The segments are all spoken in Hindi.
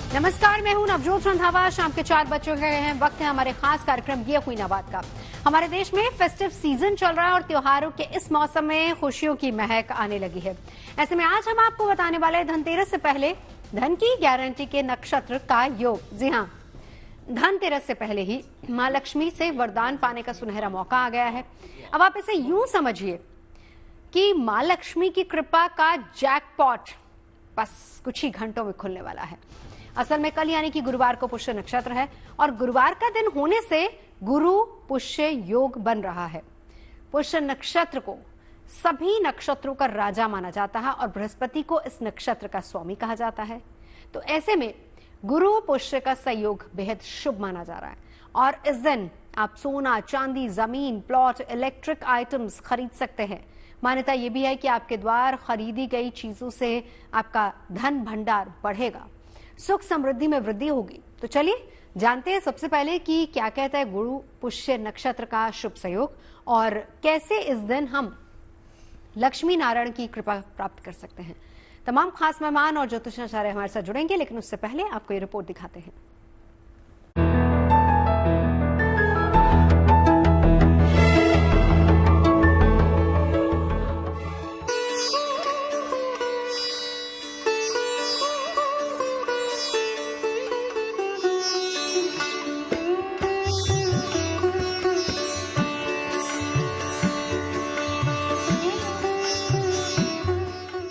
नमस्कार, मैं हूं नवजोत रंधावा। शाम के 4 बज चुके हैं। वक्त है हमारे खास कार्यक्रम ये हुई ना बात का। हमारे देश में फेस्टिव सीजन चल रहा है और त्योहारों के इस मौसम में खुशियों की महक आने लगी है। ऐसे में आज हम आपको बताने वाले धनतेरस से पहले धन की गारंटी के नक्षत्र का योग। जी हाँ, धनतेरस से पहले ही मां लक्ष्मी से वरदान पाने का सुनहरा मौका आ गया है। अब आप इसे यूं समझिए कि मां लक्ष्मी की कृपा का जैकपॉट बस कुछ ही घंटों में खुलने वाला है। असल में कल यानी कि गुरुवार को पुष्य नक्षत्र है और गुरुवार का दिन होने से गुरु पुष्य योग बन रहा है। पुष्य नक्षत्र को सभी नक्षत्रों का राजा माना जाता है और बृहस्पति को इस नक्षत्र का स्वामी कहा जाता है। तो ऐसे में गुरु पुष्य का संयोग बेहद शुभ माना जा रहा है और इस दिन आप सोना, चांदी, जमीन, प्लॉट, इलेक्ट्रिक आइटम्स खरीद सकते हैं। मान्यता यह भी है कि आपके द्वार खरीदी गई चीजों से आपका धन भंडार बढ़ेगा, सुख समृद्धि में वृद्धि होगी। तो चलिए जानते हैं सबसे पहले कि क्या कहता है गुरु पुष्य नक्षत्र का शुभ संयोग और कैसे इस दिन हम लक्ष्मी नारायण की कृपा प्राप्त कर सकते हैं। तमाम खास मेहमान और ज्योतिषाचार्य हमारे साथ जुड़ेंगे, लेकिन उससे पहले आपको ये रिपोर्ट दिखाते हैं।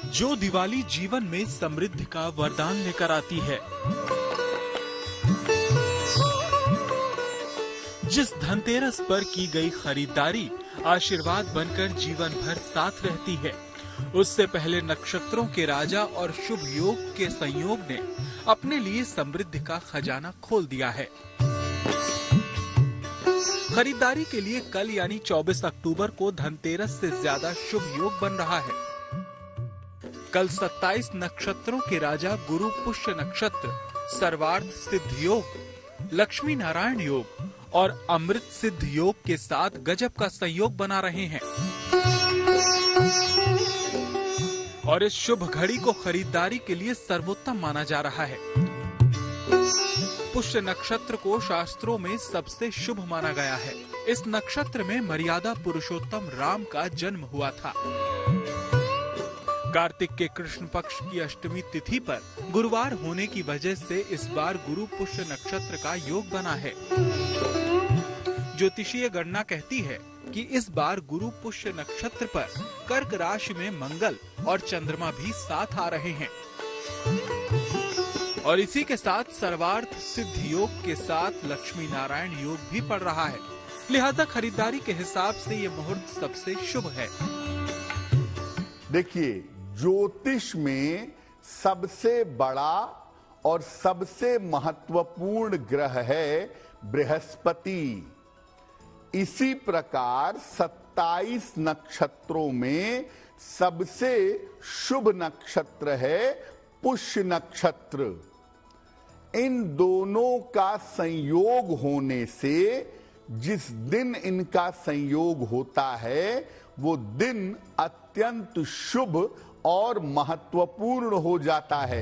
जो दिवाली जीवन में समृद्धि का वरदान लेकर आती है, जिस धनतेरस पर की गई खरीदारी आशीर्वाद बनकर जीवन भर साथ रहती है, उससे पहले नक्षत्रों के राजा और शुभ योग के संयोग ने अपने लिए समृद्धि का खजाना खोल दिया है। खरीदारी के लिए कल यानी 24 अक्टूबर को धनतेरस से ज्यादा शुभ योग बन रहा है। कल 27 नक्षत्रों के राजा गुरु पुष्य नक्षत्र, सर्वार्थ सिद्ध योग, लक्ष्मी नारायण योग और अमृत सिद्ध योग के साथ गजब का संयोग बना रहे हैं और इस शुभ घड़ी को खरीदारी के लिए सर्वोत्तम माना जा रहा है। पुष्य नक्षत्र को शास्त्रों में सबसे शुभ माना गया है। इस नक्षत्र में मर्यादा पुरुषोत्तम राम का जन्म हुआ था। कार्तिक के कृष्ण पक्ष की अष्टमी तिथि पर गुरुवार होने की वजह से इस बार गुरु पुष्य नक्षत्र का योग बना है। ज्योतिषीय गणना कहती है कि इस बार गुरु पुष्य नक्षत्र पर कर्क राशि में मंगल और चंद्रमा भी साथ आ रहे हैं और इसी के साथ सर्वार्थ सिद्ध योग के साथ लक्ष्मी नारायण योग भी पड़ रहा है। लिहाजा खरीदारी के हिसाब से ये मुहूर्त सबसे शुभ है। देखिए, ज्योतिष में सबसे बड़ा और सबसे महत्वपूर्ण ग्रह है बृहस्पति। इसी प्रकार 27 नक्षत्रों में सबसे शुभ नक्षत्र है पुष्य नक्षत्र। इन दोनों का संयोग होने से जिस दिन इनका संयोग होता है वो दिन अत्यंत शुभ और महत्वपूर्ण हो जाता है।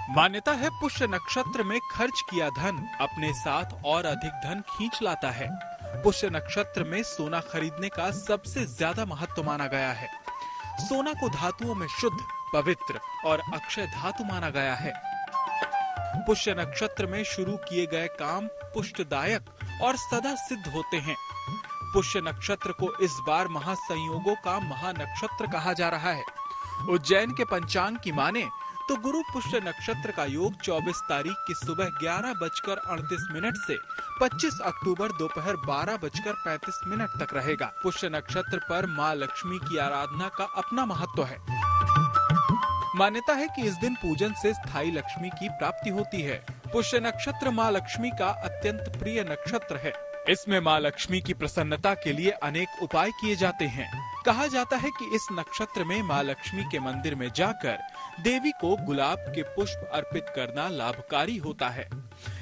मान्यता है पुष्य नक्षत्र में खर्च किया धन अपने साथ और अधिक धन खींच लाता है। पुष्य नक्षत्र में सोना खरीदने का सबसे ज्यादा महत्व माना गया है। सोना को धातुओं में शुद्ध, पवित्र और अक्षय धातु माना गया है। पुष्य नक्षत्र में शुरू किए गए काम पुष्टदायक और सदा सिद्ध होते हैं। पुष्य नक्षत्र को इस बार महासंयोगों का महानक्षत्र कहा जा रहा है। उज्जैन के पंचांग की माने तो गुरु पुष्य नक्षत्र का योग 24 तारीख की सुबह 11:38 से 25 अक्टूबर दोपहर 12:35 तक रहेगा। पुष्य नक्षत्र पर मां लक्ष्मी की आराधना का अपना महत्व है। मान्यता है कि इस दिन पूजन से स्थायी लक्ष्मी की प्राप्ति होती है। पुष्य नक्षत्र मां लक्ष्मी का अत्यंत प्रिय नक्षत्र है। इसमें मां लक्ष्मी की प्रसन्नता के लिए अनेक उपाय किए जाते हैं। कहा जाता है कि इस नक्षत्र में मां लक्ष्मी के मंदिर में जाकर देवी को गुलाब के पुष्प अर्पित करना लाभकारी होता है।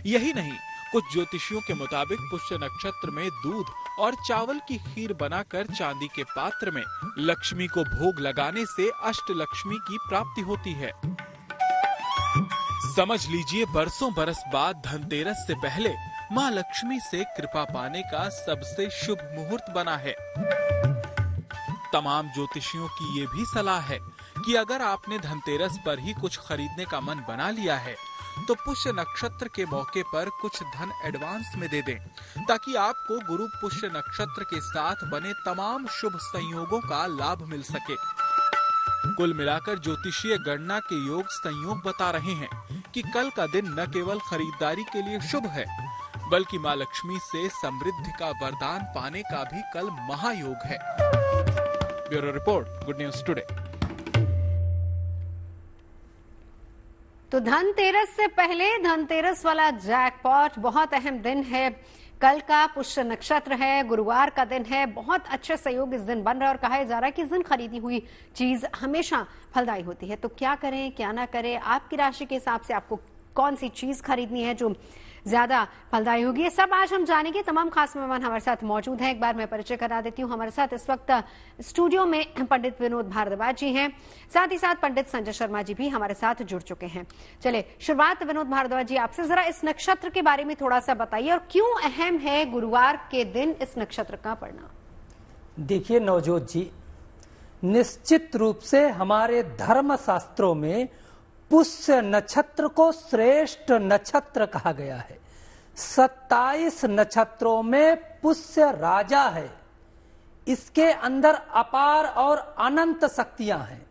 यही नहीं, कुछ ज्योतिषियों के मुताबिक पुष्य नक्षत्र में दूध और चावल की खीर बनाकर चांदी के पात्र में लक्ष्मी को भोग लगाने से अष्ट लक्ष्मी की प्राप्ति होती है। समझ लीजिए बरसों बरस बाद धनतेरस से पहले माँ लक्ष्मी से कृपा पाने का सबसे शुभ मुहूर्त बना है। तमाम ज्योतिषियों की ये भी सलाह है कि अगर आपने धनतेरस पर ही कुछ खरीदने का मन बना लिया है तो पुष्य नक्षत्र के मौके पर कुछ धन एडवांस में दे दें, ताकि आपको गुरु पुष्य नक्षत्र के साथ बने तमाम शुभ संयोगों का लाभ मिल सके। कुल मिलाकर ज्योतिषीय गणना के योग संयोग बता रहे हैं कि कल का दिन न केवल खरीदारी के लिए शुभ है, बल्कि माँ लक्ष्मी से समृद्धि का वरदान पाने का भी कल महायोग है। Bureau report, good news today. तो धनतेरस से पहले धनतेरस वाला जैकपॉट, बहुत अहम दिन है। कल का पुष्य नक्षत्र है, गुरुवार का दिन है, बहुत अच्छे सहयोग इस दिन बन रहा है और कहा जा रहा है कि इस दिन खरीदी हुई चीज हमेशा फलदायी होती है। तो क्या करें क्या ना करें, आपकी राशि के हिसाब से आपको कौन सी चीज खरीदनी है जो ज्यादा फलदायी होगी, ये सब आज हम जानेंगे। तमाम खास मेहमान हमारे साथ मौजूद हैं। एक बार मैं परिचय करा देती हूँ। हमारे साथ इस वक्त स्टूडियो में पंडित विनोद भारद्वाज जी हैं, साथ ही साथ पंडित संजय शर्मा जी भी हमारे साथ जुड़ चुके हैं। चले शुरुआत विनोद भारद्वाज जी आपसे, जरा इस नक्षत्र के बारे में थोड़ा सा बताइए और क्यों अहम है गुरुवार के दिन इस नक्षत्र का पढ़ना। देखिए नवजोत जी, निश्चित रूप से हमारे धर्म शास्त्रों में पुष्य नक्षत्र को श्रेष्ठ नक्षत्र कहा गया है। 27 नक्षत्रों में पुष्य राजा है। इसके अंदर अपार और अनंत शक्तियां हैं।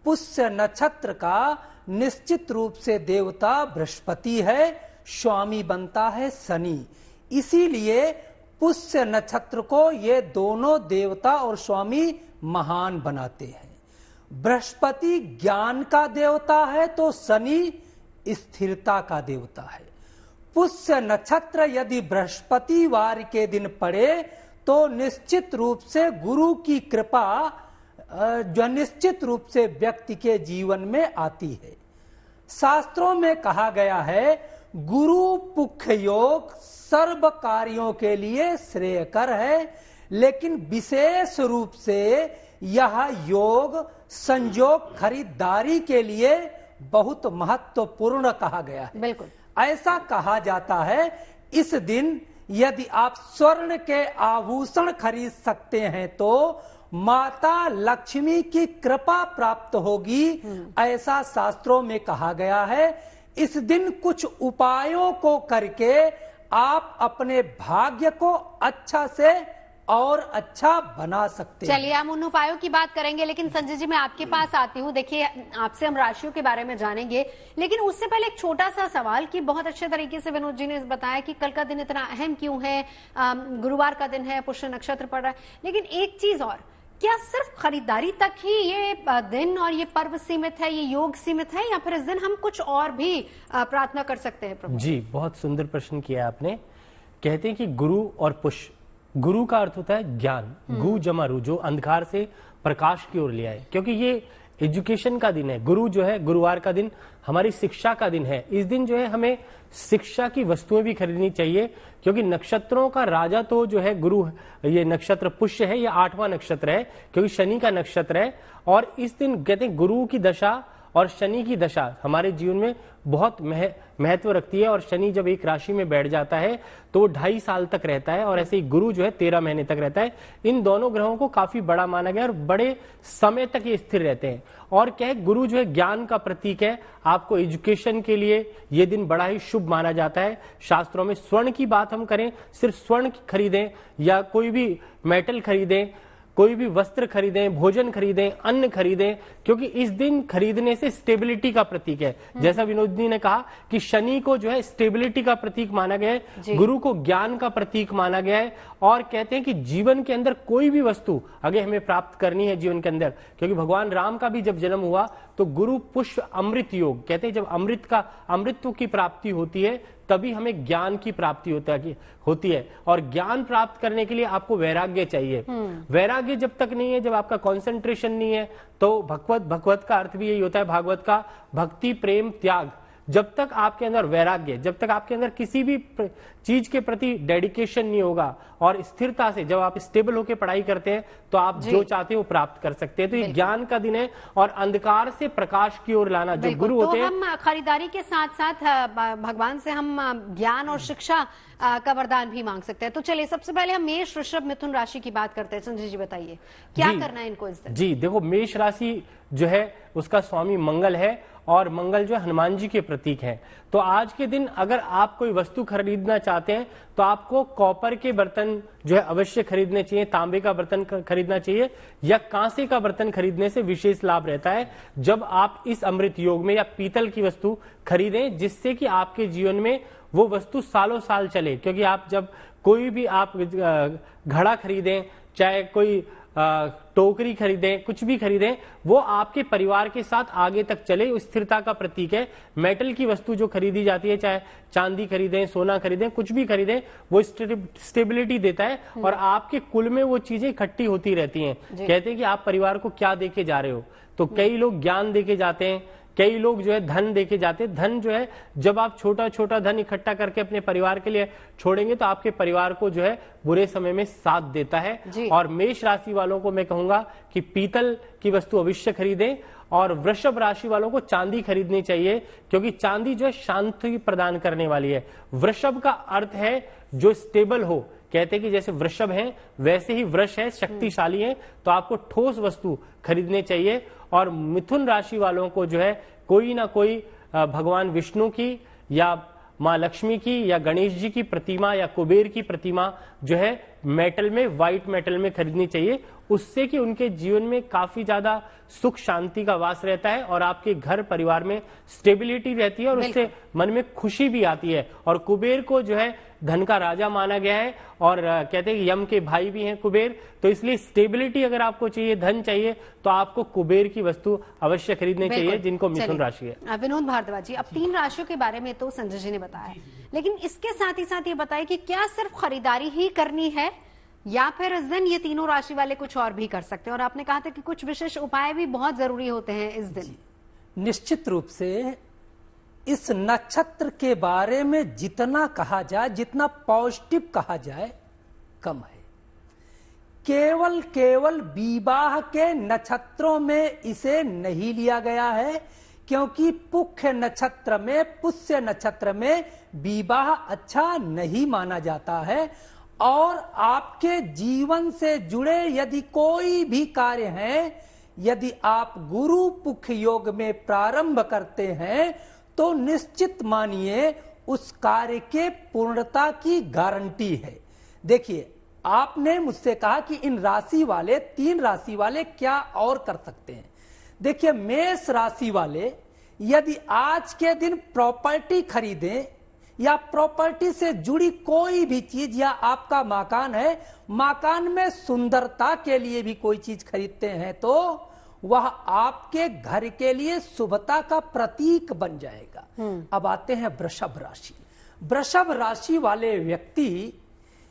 पुष्य नक्षत्र का निश्चित रूप से देवता बृहस्पति है, स्वामी बनता है शनि। इसीलिए पुष्य नक्षत्र को ये दोनों देवता और स्वामी महान बनाते हैं। बृहस्पति ज्ञान का देवता है तो शनि स्थिरता का देवता है। पुष्य नक्षत्र यदि बृहस्पतिवार के दिन पड़े तो निश्चित रूप से गुरु की कृपा जो निश्चित रूप से व्यक्ति के जीवन में आती है। शास्त्रों में कहा गया है गुरु पुख्य योग सर्व कार्यों के लिए श्रेयकर है, लेकिन विशेष रूप से यह योग संयोग खरीदारी के लिए बहुत महत्वपूर्ण कहा गया है। बिल्कुल ऐसा कहा जाता है इस दिन यदि आप स्वर्ण के आभूषण खरीद सकते हैं तो माता लक्ष्मी की कृपा प्राप्त होगी, ऐसा शास्त्रों में कहा गया है। इस दिन कुछ उपायों को करके आप अपने भाग्य को अच्छा से और अच्छा बना सकते हैं। चलिए हम उन उपायों की बात करेंगे, लेकिन संजय जी मैं आपके पास आती हूँ। देखिए आपसे हम राशियों के बारे में जानेंगे, लेकिन उससे पहले एक छोटा सा सवाल कि बहुत अच्छे तरीके से विनोद जी ने बताया कि कल का दिन इतना अहम क्यों है, गुरुवार का दिन है, पुष्य नक्षत्र पड़ रहा है। लेकिन एक चीज और, क्या सिर्फ खरीदारी तक ही ये दिन और ये पर्व सीमित है, ये योग सीमित है, या फिर इस दिन हम कुछ और भी प्रार्थना कर सकते हैं प्रभु? जी, बहुत सुंदर प्रश्न किया आपने। कहते हैं कि गुरु और पुष्य, गुरु का अर्थ होता है ज्ञान, गु जमा रु, जो अंधकार से प्रकाश की ओर ले आए, क्योंकि ये एजुकेशन का दिन है। गुरु जो है, गुरुवार का दिन हमारी शिक्षा का दिन है। इस दिन जो है हमें शिक्षा की वस्तुएं भी खरीदनी चाहिए, क्योंकि नक्षत्रों का राजा तो जो है गुरु, ये नक्षत्र पुष्य है, ये 8वां नक्षत्र है क्योंकि शनि का नक्षत्र है। और इस दिन कहते हैं गुरु की दशा और शनि की दशा हमारे जीवन में बहुत महत्व रखती है। और शनि जब एक राशि में बैठ जाता है तो वो 2.5 साल तक रहता है, और ऐसे ही गुरु जो है 13 महीने तक रहता है। इन दोनों ग्रहों को काफी बड़ा माना गया और बड़े समय तक ये स्थिर रहते हैं। और क्या है, गुरु जो है ज्ञान का प्रतीक है। आपको एजुकेशन के लिए ये दिन बड़ा ही शुभ माना जाता है। शास्त्रों में स्वर्ण की बात हम करें, सिर्फ स्वर्ण खरीदें या कोई भी मेटल खरीदें, कोई भी वस्त्र खरीदें, भोजन खरीदें, अन्न खरीदें, क्योंकि इस दिन खरीदने से स्टेबिलिटी का प्रतीक है। जैसा विनोद जी ने कहा कि शनि को जो है स्टेबिलिटी का प्रतीक माना गया है, गुरु को ज्ञान का प्रतीक माना गया है। और कहते हैं कि जीवन के अंदर कोई भी वस्तु अगर हमें प्राप्त करनी है जीवन के अंदर, क्योंकि भगवान राम का भी जब जन्म हुआ तो गुरु पुष्य अमृत योग, कहते हैं जब अमृतत्व की प्राप्ति होती है तभी हमें ज्ञान की प्राप्ति होती है। और ज्ञान प्राप्त करने के लिए आपको वैराग्य चाहिए। वैराग्य जब तक नहीं है, जब आपका कंसंट्रेशन नहीं है, तो भगवत का अर्थ भी यही होता है, भागवत का भक्ति प्रेम त्याग, जब तक आपके अंदर वैराग्य, जब तक आपके अंदर किसी भी चीज के प्रति डेडिकेशन नहीं होगा और स्थिरता से जब आप स्टेबल होकर पढ़ाई करते हैं तो आप जो चाहते हैं वो प्राप्त कर सकते हैं। तो ये ज्ञान का दिन है और अंधकार से प्रकाश की ओर लाना जो गुरु होते हैं। तो हम खरीदारी के साथ साथ भगवान से हम ज्ञान और शिक्षा का वरदान भी मांग सकते हैं। तो चलिए सबसे पहले हम मेष, वृषभ, मिथुन राशि की बात करते हैं। संजय जी बताइए क्या करना है इनको इस दिन? जी देखो, मेष राशि जो है उसका स्वामी मंगल है और मंगल जो हनुमान जी के प्रतीक हैं। तो आज के दिन अगर आप कोई वस्तु खरीदना चाहते हैं तो आपको कॉपर के बर्तन जो है अवश्य खरीदने चाहिए, तांबे का बर्तन खरीदना चाहिए या कांसे का बर्तन खरीदने से विशेष लाभ रहता है जब आप इस अमृत योग में, या पीतल की वस्तु खरीदें जिससे कि आपके जीवन में वो वस्तु सालों साल चले। क्योंकि आप जब कोई भी आप घड़ा खरीदें, चाहे कोई टोकरी खरीदें, कुछ भी खरीदें, वो आपके परिवार के साथ आगे तक चले, स्थिरता का प्रतीक है। मेटल की वस्तु जो खरीदी जाती है, चाहे चांदी खरीदें, सोना खरीदें, कुछ भी खरीदें, वो स्टेबिलिटी देता है और आपके कुल में वो चीजें इकट्ठी होती रहती हैं। कहते हैं कि आप परिवार को क्या देके जा रहे हो। तो कई लोग ज्ञान देके जाते हैं, कई लोग जो है धन देके जाते हैं। धन जो है जब आप छोटा छोटा धन इकट्ठा करके अपने परिवार के लिए छोड़ेंगे तो आपके परिवार को जो है बुरे समय में साथ देता है। और मेष राशि वालों को मैं कहूंगा कि पीतल की वस्तु अवश्य खरीदें और वृषभ राशि वालों को चांदी खरीदनी चाहिए क्योंकि चांदी जो है शांति प्रदान करने वाली है। वृषभ का अर्थ है जो स्टेबल हो। कहते हैं कि जैसे वृषभ है वैसे ही वृष है, शक्तिशाली है। तो आपको ठोस वस्तु खरीदने चाहिए। और मिथुन राशि वालों को जो है कोई ना कोई भगवान विष्णु की या माँ लक्ष्मी की या गणेश जी की प्रतिमा या कुबेर की प्रतिमा जो है मेटल में, व्हाइट मेटल में खरीदनी चाहिए। उससे कि उनके जीवन में काफी ज्यादा सुख शांति का वास रहता है और आपके घर परिवार में स्टेबिलिटी रहती है और उससे मन में खुशी भी आती है। और कुबेर को जो है धन का राजा माना गया है और कहते हैं कि यम के भाई भी हैं कुबेर। तो इसलिए स्टेबिलिटी अगर आपको चाहिए, धन चाहिए, तो आपको कुबेर की वस्तु अवश्य खरीदनी चाहिए जिनको मिथुन राशि है। विनोद भारद्वाज जी, अब 3 राशियों के बारे में तो संजय जी ने बताया, लेकिन इसके साथ ही साथ ये बताया कि क्या सिर्फ खरीदारी ही करनी है या फिर इस दिन ये तीनों राशि वाले कुछ और भी कर सकते हैं? और आपने कहा था कि कुछ विशेष उपाय भी बहुत जरूरी होते हैं इस दिन। निश्चित रूप से इस नक्षत्र के बारे में जितना कहा जाए, जितना पॉजिटिव कहा जाए, कम है। केवल विवाह के नक्षत्रों में इसे नहीं लिया गया है क्योंकि पुष्य नक्षत्र में विवाह अच्छा नहीं माना जाता है। और आपके जीवन से जुड़े यदि कोई भी कार्य हैं, यदि आप गुरु पुष्य योग में प्रारंभ करते हैं तो निश्चित मानिए उस कार्य के पूर्णता की गारंटी है। देखिए, आपने मुझसे कहा कि इन राशि वाले, 3 राशि वाले क्या और कर सकते हैं। देखिए, मेष राशि वाले यदि आज के दिन प्रॉपर्टी खरीदें या प्रॉपर्टी से जुड़ी कोई भी चीज, या आपका मकान है, मकान में सुंदरता के लिए भी कोई चीज खरीदते हैं तो वह आपके घर के लिए शुभता का प्रतीक बन जाएगा। अब आते हैं वृषभ राशि। वृषभ राशि वाले व्यक्ति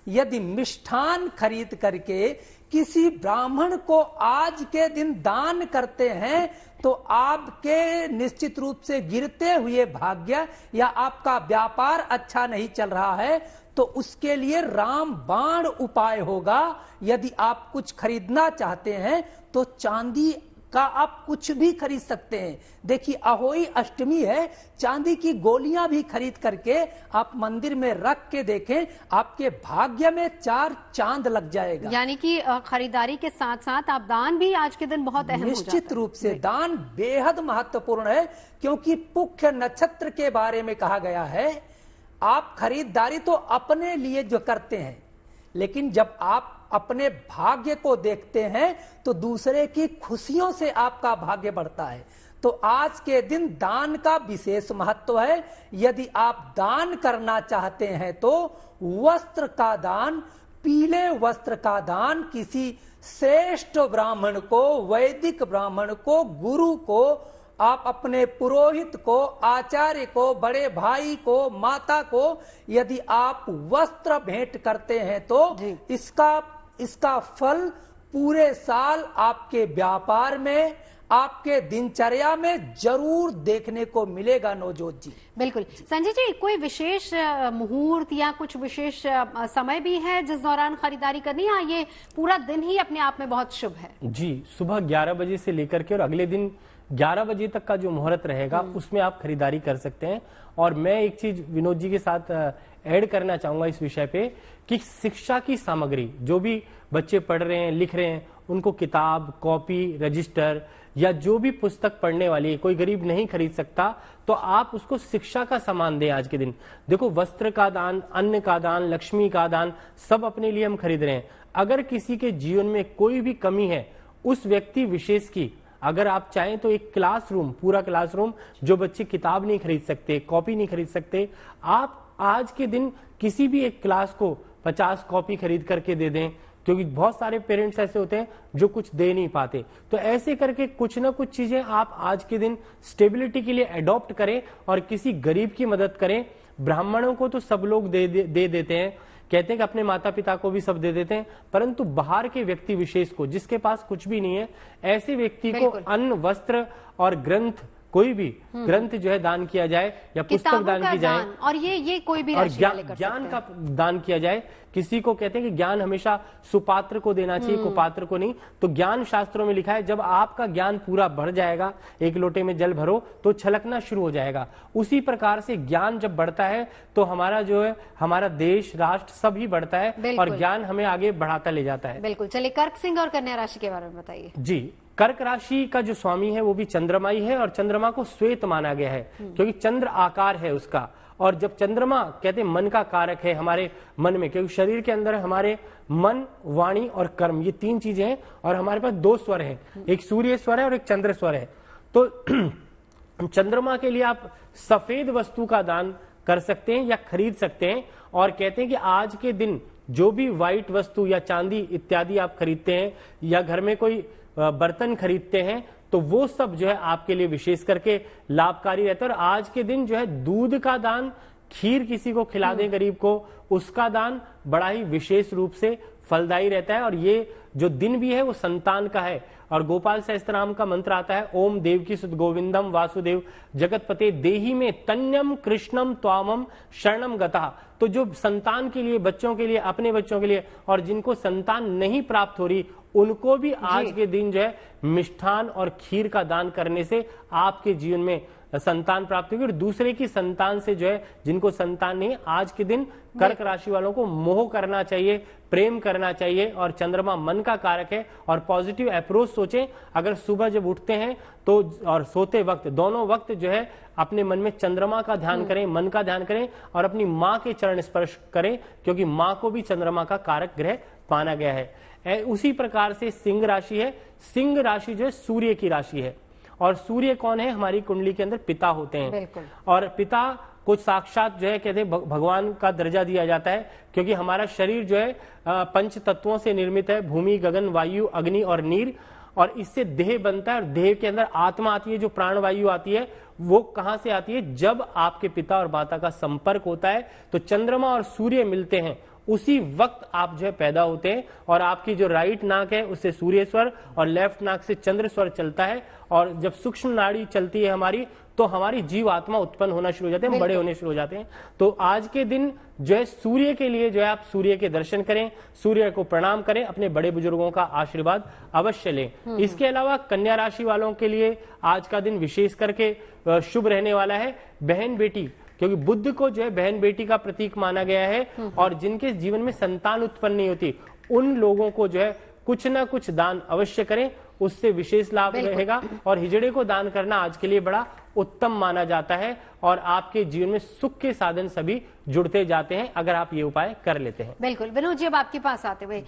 यदि मिष्ठान खरीद करके किसी ब्राह्मण को आज के दिन दान करते हैं तो आपके निश्चित रूप से गिरते हुए भाग्य, या आपका व्यापार अच्छा नहीं चल रहा है तो उसके लिए राम बाण उपाय होगा। यदि आप कुछ खरीदना चाहते हैं तो चांदी का आप कुछ भी खरीद सकते हैं। देखिए, अहोई अष्टमी है, चांदी की गोलियां भी खरीद करके आप मंदिर में रख के देखें, आपके भाग्य में 4 चांद लग जाएगा। यानी कि खरीदारी के साथ साथ आप दान भी आज के दिन बहुत अहम हो जाता है। निश्चित रूप से दान बेहद महत्वपूर्ण है क्योंकि पुष्य नक्षत्र के बारे में कहा गया है, आप खरीदारी तो अपने लिए जो करते हैं, लेकिन जब आप अपने भाग्य को देखते हैं तो दूसरे की खुशियों से आपका भाग्य बढ़ता है। तो आज के दिन दान का विशेष महत्व है। यदि आप दान करना चाहते हैं तो वस्त्र का दान, पीले वस्त्र का दान किसी श्रेष्ठ ब्राह्मण को, वैदिक ब्राह्मण को, गुरु को, आप अपने पुरोहित को, आचार्य को, बड़े भाई को, माता को यदि आप वस्त्र भेंट करते हैं तो इसका फल पूरे साल आपके व्यापार में, आपके दिनचर्या में जरूर देखने को मिलेगा नवजोत जी। बिल्कुल संजय जी, कोई विशेष मुहूर्त या कुछ विशेष समय भी है जिस दौरान खरीदारी करनी है, ये पूरा दिन ही अपने आप में बहुत शुभ है? जी, सुबह 11 बजे से लेकर के और अगले दिन 11 बजे तक का जो मुहूर्त रहेगा उसमें आप खरीदारी कर सकते हैं। और मैं एक चीज विनोद जी के साथ ऐड करना चाहूंगा इस विषय पे कि शिक्षा की सामग्री जो भी बच्चे पढ़ रहे हैं, लिख रहे हैं, उनको किताब, कॉपी, रजिस्टर या जो भी पुस्तक पढ़ने वाली है, कोई गरीब नहीं खरीद सकता, तो आप उसको शिक्षा का सामान दें आज के दिन। देखो, वस्त्र का दान, अन्न का दान, लक्ष्मी का दान, सब अपने लिए हम खरीद रहे हैं। अगर किसी के जीवन में कोई भी कमी है, उस व्यक्ति विशेष की अगर आप चाहें तो एक क्लासरूम, पूरा क्लासरूम, जो बच्चे किताब नहीं खरीद सकते, कॉपी नहीं खरीद सकते, आप आज के दिन किसी भी एक क्लास को 50 कॉपी खरीद करके दे दें, क्योंकि बहुत सारे पेरेंट्स ऐसे होते हैं जो कुछ दे नहीं पाते। तो ऐसे करके कुछ ना कुछ चीजें आप आज के दिन स्टेबिलिटी के लिए अडॉप्ट करें और किसी गरीब की मदद करें। ब्राह्मणों को तो सब लोग दे देते हैं, कहते हैं कि अपने माता पिता को भी सब दे देते हैं, परंतु बाहर के व्यक्ति विशेष को, जिसके पास कुछ भी नहीं है, ऐसे व्यक्ति को अन्न, वस्त्र और ग्रंथ, कोई भी ग्रंथ जो है दान किया जाए या पुस्तक दान की जाए, और ये कोई भी और ज्ञान का दान किया जाए। किसी को कहते हैं कि ज्ञान हमेशा सुपात्र को देना चाहिए, कुपात्र को नहीं। तो ज्ञान शास्त्रों में लिखा है, जब आपका ज्ञान पूरा बढ़ जाएगा, एक लोटे में जल भरो तो छलकना शुरू हो जाएगा। उसी प्रकार से ज्ञान जब बढ़ता है तो हमारा जो है, हमारा देश, राष्ट्र सभी बढ़ता है और ज्ञान हमें आगे बढ़ाता ले जाता है। बिल्कुल। चलिए, कर्क सिंह और कन्या राशि के बारे में बताइए। जी, कर्क राशि का जो स्वामी है वो भी चंद्रमा ही है, और चंद्रमा को श्वेत माना गया है क्योंकि चंद्र आकार है उसका। और जब चंद्रमा कहते हैं मन का कारक है हमारे मन में, क्योंकि शरीर के अंदर हमारे मन, वाणी और कर्म, ये 3 चीजें हैं, और हमारे पास 2 स्वर हैं, एक सूर्य स्वर है और एक चंद्र स्वर है। तो चंद्रमा के लिए आप सफेद वस्तु का दान कर सकते हैं या खरीद सकते हैं। और कहते हैं कि आज के दिन जो भी व्हाइट वस्तु या चांदी इत्यादि आप खरीदते हैं या घर में कोई बर्तन खरीदते हैं, तो वो सब जो है आपके लिए विशेष करके लाभकारी रहता है। और आज के दिन जो है दूध का दान, खीर किसी को खिला दें गरीब को, उसका दान बड़ा ही विशेष रूप से फलदायी रहता है। और ये जो दिन भी है वो संतान का है। और गोपाल सहस्त्रनाम का मंत्र आता है, ओम देवकी सुत गोविंदम वासुदेव जगतपते देही में तन्यम कृष्णम त्वामम शरणम गता। तो जो संतान के लिए, बच्चों के लिए, अपने बच्चों के लिए, और जिनको संतान नहीं प्राप्त हो रही, उनको भी आज के दिन जो है मिष्ठान और खीर का दान करने से आपके जीवन में संतान प्राप्त होगी। और दूसरे की संतान से जो है, जिनको संतान नहीं है, आज के दिन कर्क राशि वालों को मोह करना चाहिए, प्रेम करना चाहिए। और चंद्रमा मन का कारक है, और पॉजिटिव अप्रोच सोचें। अगर सुबह जब उठते हैं तो और सोते वक्त, दोनों वक्त जो है अपने मन में चंद्रमा का ध्यान करें, मन का ध्यान करें, और अपनी माँ के चरण स्पर्श करें, क्योंकि माँ को भी चंद्रमा का कारक ग्रह माना गया है। उसी प्रकार से सिंह राशि है। सिंह राशि जो है सूर्य की राशि है, और सूर्य कौन है? हमारी कुंडली के अंदर पिता होते हैं। और पिता को साक्षात जो है कहते हैं भगवान का दर्जा दिया जाता है, क्योंकि हमारा शरीर जो है 5 तत्वों से निर्मित है, भूमि, गगन, वायु, अग्नि और नीर। और इससे देह बनता है, और देह के अंदर आत्मा आती है, जो प्राण वायु आती है। वो कहां से आती है? जब आपके पिता और माता का संपर्क होता है। तो चंद्रमा और सूर्य मिलते हैं, उसी वक्त आप जो है पैदा होते हैं। और आपकी जो राइट नाक है उससे सूर्य स्वर, और लेफ्ट नाक से चंद्र स्वर चलता है। और जब सूक्ष्म नाड़ी चलती है हमारी, तो हमारी जीव आत्मा उत्पन्न होना शुरू हो जाते हैं, हम बड़े होने शुरू हो जाते हैं। तो आज के दिन जो है सूर्य के लिए जो है आप सूर्य के दर्शन करें, सूर्य को प्रणाम करें, अपने बड़े बुजुर्गों का आशीर्वाद अवश्य लें। इसके अलावा कन्या राशि वालों के लिए आज का दिन विशेष करके शुभ रहने वाला है। बहन बेटी, क्योंकि बुद्ध को जो है बहन बेटी का प्रतीक माना गया है, और जिनके जीवन में संतान उत्पन्न नहीं होती, उन लोगों को जो है कुछ ना कुछ दान अवश्य करें, उससे विशेष लाभ रहेगा। और हिजड़े को दान करना आज के लिए बड़ा उत्तम माना जाता है, और आपके जीवन में सुख के साधन सभी जुड़ते जाते हैं अगर आप ये उपाय कर लेते हैं। बिल्कुल। विनोद जी, अब आपके पास आते हुए,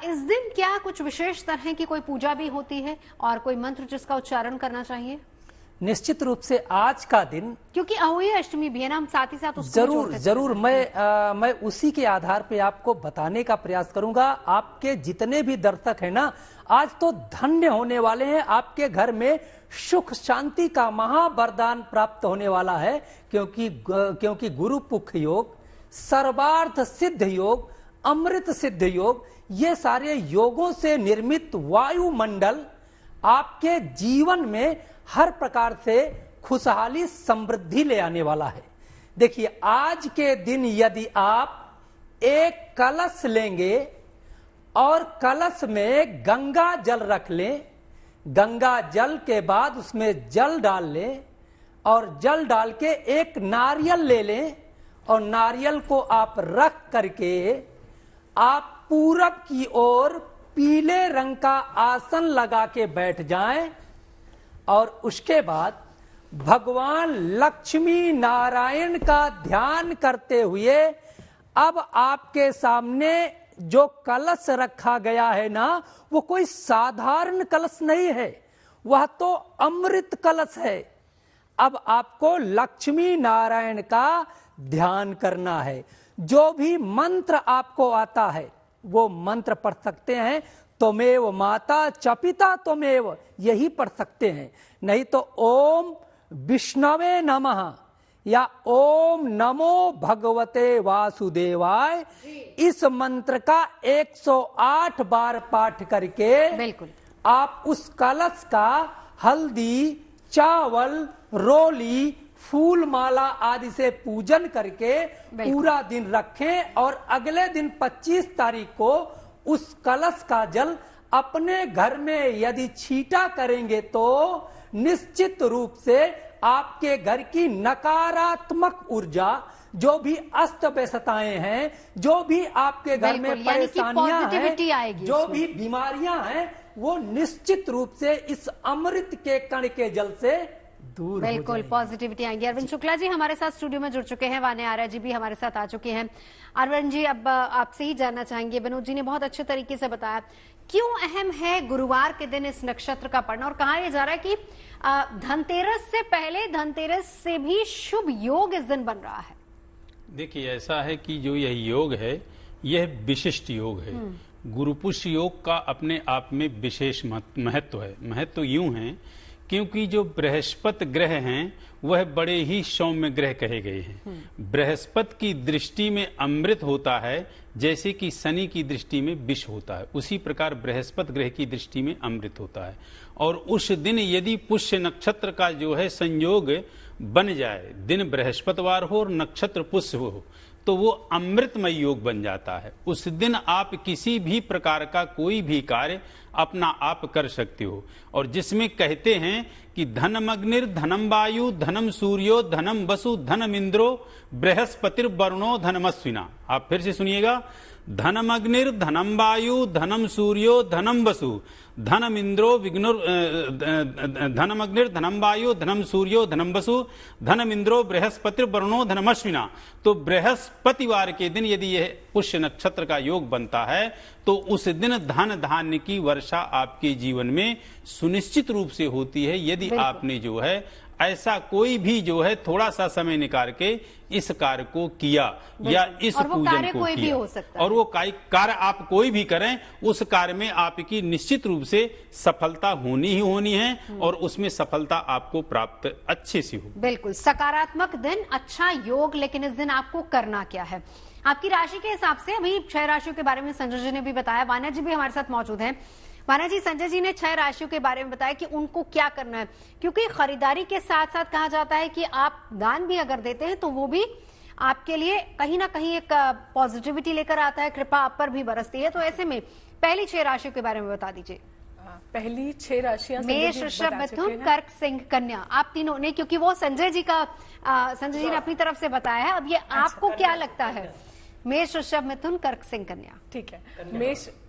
इस दिन क्या कुछ विशेष तरह की कोई पूजा भी होती है और कोई मंत्र जिसका उच्चारण करना चाहिए? निश्चित रूप से आज का दिन, क्योंकि अहोई अष्टमी भी है ना, हम साथ ही साथ उसको जरूर मैं उसी के आधार पे आपको बताने का प्रयास करूंगा। आपके जितने भी दर्शक हैं ना, आज तो धन्य होने वाले हैं। आपके घर में सुख शांति का महावरदान प्राप्त होने वाला है, क्योंकि गुरु पुख योग, सर्वार्थ सिद्ध योग, अमृत सिद्ध योग, ये सारे योगों से निर्मित वायुमंडल आपके जीवन में हर प्रकार से खुशहाली समृद्धि ले आने वाला है। देखिए, आज के दिन यदि आप एक कलश लेंगे और कलश में गंगा जल रख लें, गंगा जल के बाद उसमें जल डाल लें और जल डाल के एक नारियल ले लें और नारियल को आप रख करके आप पूरब की ओर पीले रंग का आसन लगा के बैठ जाएं और उसके बाद भगवान लक्ष्मी नारायण का ध्यान करते हुए अब आपके सामने जो कलश रखा गया है ना, वो कोई साधारण कलश नहीं है, वह तो अमृत कलश है। अब आपको लक्ष्मी नारायण का ध्यान करना है। जो भी मंत्र आपको आता है वो मंत्र पढ़ सकते हैं। त्वमेव माता च पिता त्वमेव, यही पढ़ सकते हैं। नहीं तो ओम विष्णवे नमः या ओम नमो भगवते वासुदेवाय, इस मंत्र का 108 बार पाठ करके बिल्कुल आप उस कलश का हल्दी, चावल, रोली, फूल माला आदि से पूजन करके पूरा दिन रखें और अगले दिन 25 तारीख को उस कलश का जल अपने घर में यदि छींटा करेंगे तो निश्चित रूप से आपके घर की नकारात्मक ऊर्जा, जो भी अस्त व्यस्तताएं हैं, जो भी आपके घर में परेशानियां हैं, जो भी बीमारियां हैं, वो निश्चित रूप से इस अमृत के कण के जल से दूर बिल्कुल पॉजिटिविटी आएंगी। अरविंद शुक्ला जी हमारे साथ स्टूडियो में जुड़ चुके हैं, वाने आर्या जी भी हमारे साथ आ चुके हैं। अरविंद जी, अब आपसे ही जानना चाहेंगे, विनोद जी ने बहुत अच्छे तरीके से बताया क्यों अहम है गुरुवार के दिन इस नक्षत्र का पढ़ना, और कहा यह जा रहा है कि धनतेरस से पहले, धनतेरस से भी शुभ योग इस दिन बन रहा है। देखिए, ऐसा है कि जो यह योग है यह विशिष्ट योग है। गुरु पुष्य योग का अपने आप में विशेष महत्व है। महत्व यूं है क्योंकि जो बृहस्पति ग्रह हैं वह बड़े ही सौम्य ग्रह कहे गए हैं। बृहस्पति की दृष्टि में अमृत होता है जैसे कि शनि की दृष्टि में विष होता है, उसी प्रकार बृहस्पति ग्रह की दृष्टि में अमृत होता है। और उस दिन यदि पुष्य नक्षत्र का जो है संयोग बन जाए, दिन बृहस्पतिवार हो और नक्षत्र पुष्य हो, तो वो अमृतमय योग बन जाता है। उस दिन आप किसी भी प्रकार का कोई भी कार्य अपना आप कर सकते हो। और जिसमें कहते हैं कि धनमग्निर धनम वायु धनम सूर्यो धनम वसु धनम इंद्रो बृहस्पतिर्वरुणो धनमस्विना। आप फिर से सुनिएगा, धनमग्निर धनम वायु धनम सूर्यो धनम वसु धनम इंद्रो विघ्नो धनमग्निर धनम वायु धनम सूर्यो धनम वसु धनम इंद्रो बृहस्पतिर्वरुणो धनमस्विना। तो बृहस्पतिवार के दिन यदि यह पुष्य नक्षत्र का योग बनता है तो उस दिन धन धान्य की वर्षा आपके जीवन में सुनिश्चित रूप से होती है, यदि आपने जो है ऐसा कोई भी जो है थोड़ा सा समय निकाल के इस कार्य को किया या इस पूजन को किया। और वो कार्य आप कोई भी करें, उस कार्य में आपकी निश्चित रूप से सफलता होनी ही होनी है और उसमें सफलता आपको प्राप्त अच्छे से हो। बिल्कुल सकारात्मक दिन, अच्छा योग। लेकिन इस दिन आपको करना क्या है आपकी राशि के हिसाब से? अभी 6 राशियों के बारे में संजय जी ने भी बताया, वाना जी भी हमारे साथ मौजूद हैं। वाना जी, संजय जी ने 6 राशियों के बारे में बताया कि उनको क्या करना है, क्योंकि खरीदारी के साथ साथ कहा जाता है कि आप दान भी अगर देते हैं तो वो भी आपके लिए कहीं ना कहीं एक पॉजिटिविटी लेकर आता है, कृपा आप पर भी बरसती है। तो ऐसे में पहली 6 राशियों के बारे में बता दीजिए। पहली 6 राशियां मेष, वृषभ, मिथुन, कर्क, सिंह, कन्या, आप तीनों ने, क्योंकि वो संजय जी ने अपनी तरफ से बताया है। अब ये आपको क्या लगता है? मेष, वृषभ, मिथुन, कर्क, सिंह, कन्या। ठीक है।